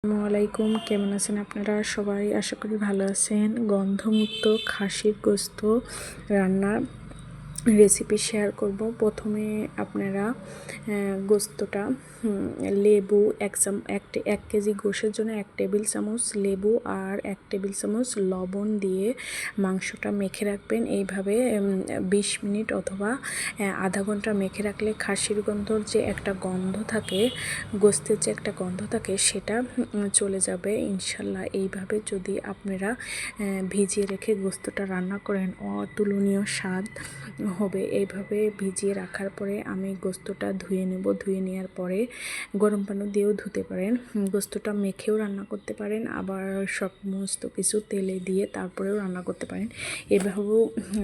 আসসালামু আলাইকুম, কেমন আছেন আপনারা সবাই? আশা করি ভালো আছেন। গন্ধমুক্ত খাসির গোস্ত রান্নার রেসিপি শেয়ার করব। প্রথমে আপনারা গোস্তটা লেবু এক কেজি গোশের জন্য 1 টেবিল চামচ লেবু আর 1 টেবিল চামচ লবণ দিয়ে মাংসটা মেখে রাখবেন। এইভাবে 20 মিনিট অথবা আধা ঘন্টা মেখে রাখলে খাসির গন্ধর যে একটা গন্ধ থাকে, গোস্তের যে একটা গন্ধ থাকে, সেটা চলে যাবে ইনশাল্লাহ। এইভাবে যদি আপনারা ভিজিয়ে রেখে গোস্তটা রান্না করেন, অতুলনীয় স্বাদ হবে। এইভাবে ভিজিয়ে রাখার পরে আমি গোস্তটা ধুয়ে নেব। ধুয়ে নেওয়ার পরে গরম পানি দিয়েও ধুতে পারেন, গোস্তটা মেখেও রান্না করতে পারেন, আবার সমস্ত কিছু তেলে দিয়ে তারপরেও রান্না করতে পারেন। এভাবেও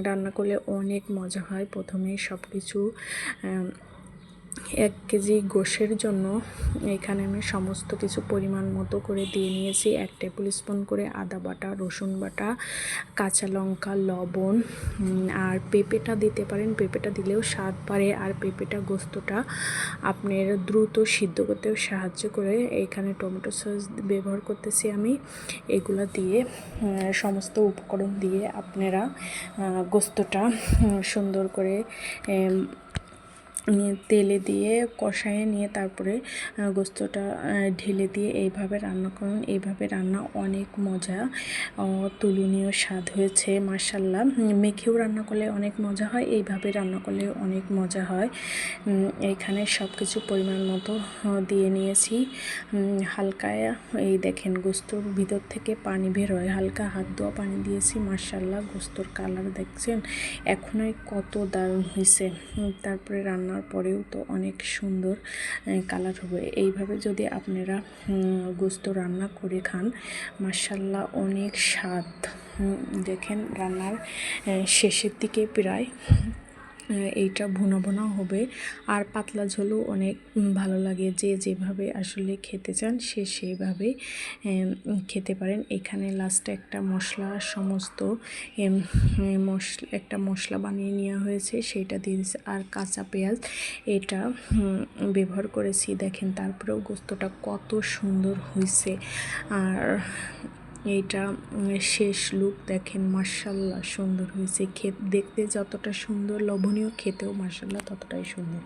রান্না করলে অনেক মজা হয়। প্রথমে সব কিছু 1 কেজি গোশের জন্য এখানে আমি সমস্ত কিছু পরিমাণ মতো করে দিয়ে নিয়েছি। 1 টেবিল স্পুন করে আদা বাটা, রসুন বাটা, কাঁচা লঙ্কা, লবণ আর পেঁপেটা দিতে পারেন। পেঁপেটা দিলেও স্বাদ বাড়ে আর পেঁপেটা গোস্তটা আপনার দ্রুত সিদ্ধ করতেও সাহায্য করে। এখানে টমেটো সস ব্যবহার করতেছি আমি। এগুলো দিয়ে সমস্ত উপকরণ দিয়ে আপনারা গোস্তটা সুন্দর করে তেলে দিয়ে কষায়ে নিয়ে তারপরে গোস্তটা ঢেলে দিয়ে এইভাবে রান্না করুন। এইভাবে রান্না অনেক মজা, তুলনীয় স্বাদ হয়েছে মাশাআল্লাহ। মেখেও রান্না করলে অনেক মজা হয়, এইভাবে রান্না করলে অনেক মজা হয়। এইখানে সব কিছু পরিমাণ মতো দিয়ে নিয়েছি। হালকা এই দেখেন গোস্তর ভিতর থেকে পানি বের হয়, হালকা হাত ধোয়া পানি দিয়েছি। মাশাআল্লাহ, গোস্তর কালার দেখছেন এখনই কত দারুণ হয়েছে। তারপরে রান্নার পরেও তো অনেক সুন্দর কালার হবে। এইভাবে যদি আপনারা গোস্ত রান্না করে খান, মাশাআল্লাহ অনেক স্বাদ। দেখেন রান্নার শেষের দিকে প্রায় এইটা ভুনা ভুনা হবে আর পাতলা ঝোলও অনেক ভালো লাগে। যে যেভাবে আসলে খেতে চান সে সেভাবে খেতে পারেন। এখানে লাস্টে একটা মশলা, সমস্ত একটা মশলা বানিয়ে নেওয়া হয়েছে, সেটা দিয়েছি। আর কাঁচা পেঁয়াজ এটা ব্যবহার করেছি। দেখেন তারপরেও গোস্তটা কত সুন্দর হয়েছে। আর এইটা শেষ লুক দেখেন, মাশাআল্লাহ সুন্দর হয়েছে। দেখতে যতটা সুন্দর লোভনীয়, খেতেও মাশাআল্লাহ ততটাই সুন্দর।